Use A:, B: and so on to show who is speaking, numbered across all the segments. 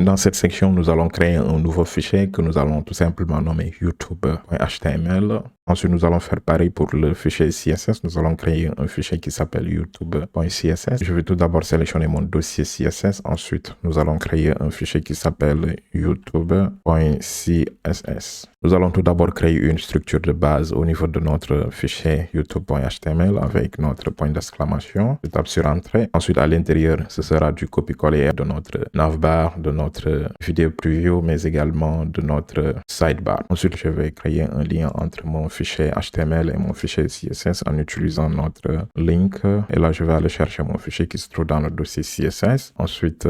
A: Dans cette section, nous allons créer un nouveau fichier que nous allons tout simplement nommer youtube.html. Ensuite, nous allons faire pareil pour le fichier CSS. Nous allons créer un fichier qui s'appelle youtube.css. Je vais tout d'abord sélectionner mon dossier CSS. Ensuite, nous allons créer un fichier qui s'appelle youtube.css. Nous allons tout d'abord créer une structure de base au niveau de notre fichier youtube.html avec notre point d'exclamation. Je tape sur Entrée. Ensuite, à l'intérieur, ce sera du copier-coller de notre navbar, de notre vidéo preview, mais également de notre sidebar. Ensuite, je vais créer un lien entre mon fichier HTML et mon fichier CSS en utilisant notre link. Et là, je vais aller chercher mon fichier qui se trouve dans le dossier CSS. Ensuite,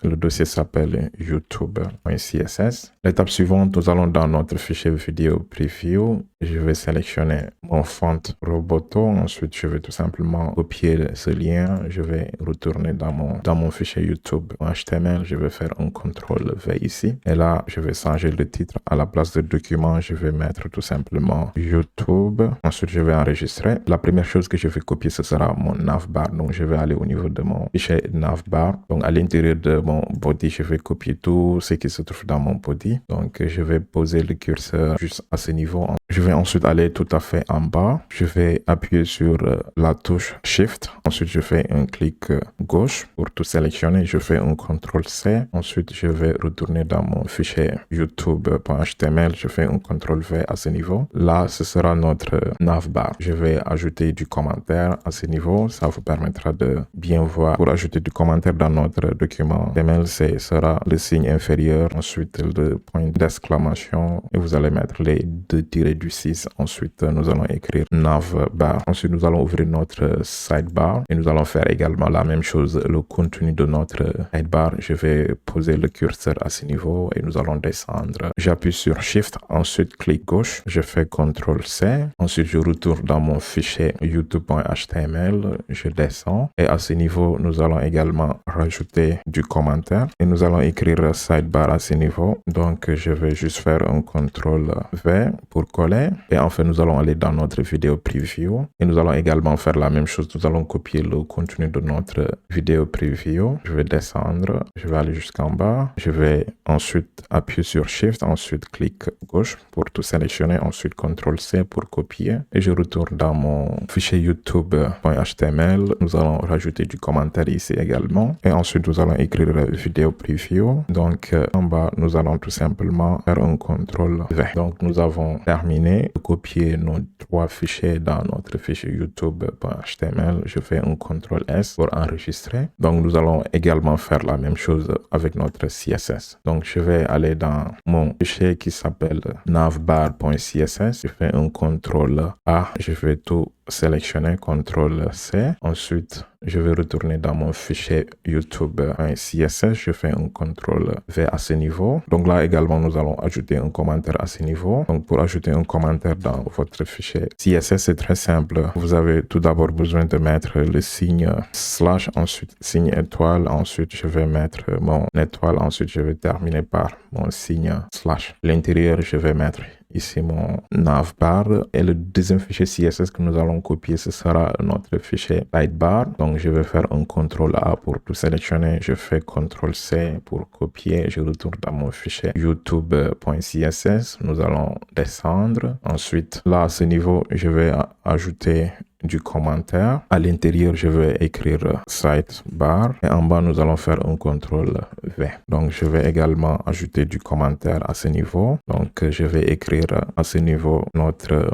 A: le dossier s'appelle youtube.css. L'étape suivante, nous allons dans notre fichier vidéo preview. Je vais sélectionner mon font Roboto. Ensuite, je vais tout simplement copier ce lien. Je vais retourner dans mon fichier YouTube.html. Je vais faire un CTRL-V ici. Et là, je vais changer le titre. À la place de document, je vais mettre tout simplement YouTube. Ensuite, je vais enregistrer. La première chose que je vais copier, ce sera mon navbar. Donc, je vais aller au niveau de mon fichier navbar. Donc, à l'intérieur de mon body, je vais copier tout ce qui se trouve dans mon body. Donc, je vais poser le curseur juste à ce niveau. Je vais ensuite aller tout à fait en bas. Je vais appuyer sur la touche Shift. Ensuite, je fais un clic gauche pour tout sélectionner. Je fais un CTRL-C. Ensuite, je vais retourner dans mon fichier youtube.html. Je fais un CTRL-V à ce niveau. Là, ce sera notre navbar. Je vais ajouter du commentaire à ce niveau. Ça vous permettra de bien voir. Pour ajouter du commentaire dans notre document HTML, ce sera le signe inférieur. Ensuite, le point d'exclamation. Et vous allez mettre les deux tirets du 6. Ensuite, nous allons écrire navbar. Ensuite, nous allons ouvrir notre sidebar. Et nous allons faire également la même chose. Le contenu de notre sidebar, je vais poser le curseur à ce niveau et nous allons descendre. J'appuie sur Shift. Ensuite, clic gauche. Je fais CTRL-C. Ensuite, je retourne dans mon fichier youtube.html. Je descends. Et à ce niveau, nous allons également rajouter du commentaire. Et nous allons écrire sidebar à ce niveau. Donc, je vais juste faire un CTRL-V pour coller. Et enfin, nous allons aller dans notre vidéo preview. Et nous allons également faire la même chose. Nous allons copier le contenu de notre vidéo preview. Je vais descendre. Je vais aller jusqu'en bas. Je vais ensuite appuyer sur Shift. Ensuite, clic gauche pour tout sélectionner. Ensuite, CTRL-C pour copier. Et je retourne dans mon fichier youtube.html. Nous allons rajouter du commentaire ici également. Et ensuite, nous allons écrire vidéo preview. Donc, en bas, nous allons tout simplement faire un CTRL-V. Donc, nous avons terminé de copier nos trois fichiers dans notre fichier youtube.html. Je fais un CTRL-S pour enregistrer. Donc, nous allons également faire la même chose avec notre CSS. Donc, je vais aller dans mon fichier qui s'appelle navbar.css. Je fais un CTRL-A. Je vais tout sélectionner, CTRL-C. Ensuite, je vais retourner dans mon fichier youtube.css. Je fais un CTRL-V à ce niveau. Donc là également, nous allons ajouter un commentaire à ce niveau. Donc pour ajouter un commentaire dans votre fichier CSS, c'est très simple. Vous avez tout d'abord besoin de mettre le signe slash, ensuite signe étoile. Ensuite, je vais mettre mon étoile. Ensuite, je vais terminer par mon signe slash. À l'intérieur, je vais mettre ici mon navbar. Et le deuxième fichier CSS que nous allons copier, ce sera notre fichier sidebar. Donc, je vais faire un CTRL-A pour tout sélectionner. Je fais CTRL-C pour copier. Je retourne dans mon fichier youtube.css. Nous allons descendre. Ensuite, là, à ce niveau, je vais ajouter du commentaire. À l'intérieur, je vais écrire sidebar. Et en bas, nous allons faire un CTRL-V. Donc, je vais également ajouter du commentaire à ce niveau. Donc, je vais écrire à ce niveau notre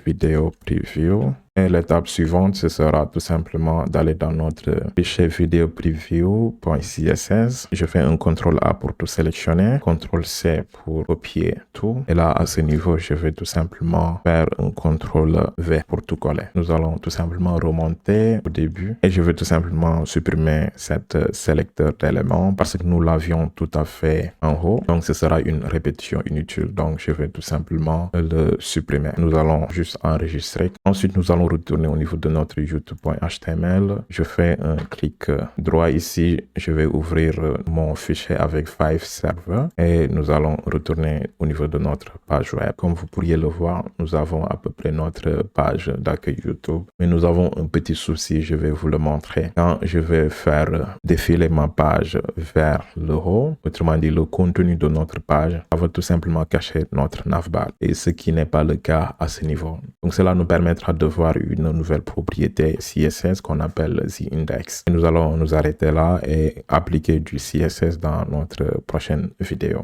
A: vidéo preview. Et l'étape suivante, ce sera tout simplement d'aller dans notre fichier vidéo preview.css. Je fais un CTRL-A pour tout sélectionner, CTRL-C pour copier tout. Et là, à ce niveau, je vais tout simplement faire un CTRL-V pour tout coller. Nous allons tout simplement remonter au début et je vais tout simplement supprimer cette sélecteur d'éléments parce que nous l'avions tout à fait en haut. Donc, ce sera une répétition inutile. Donc, je vais tout simplement le supprimer. Nous allons juste enregistrer. Ensuite, nous allons retourner au niveau de notre youtube.html. Je fais un clic droit ici. Je vais ouvrir mon fichier avec Five Server et nous allons retourner au niveau de notre page web. Comme vous pourriez le voir, nous avons à peu près notre page d'accueil YouTube. Mais nous avons un petit souci, je vais vous le montrer. Quand je vais faire défiler ma page vers le haut, autrement dit le contenu de notre page, ça va tout simplement cacher notre navbar. Et ce qui n'est pas le cas à ce niveau. Donc cela nous permettra de voir une nouvelle propriété CSS qu'on appelle The Index. Et nous allons nous arrêter là et appliquer du CSS dans notre prochaine vidéo.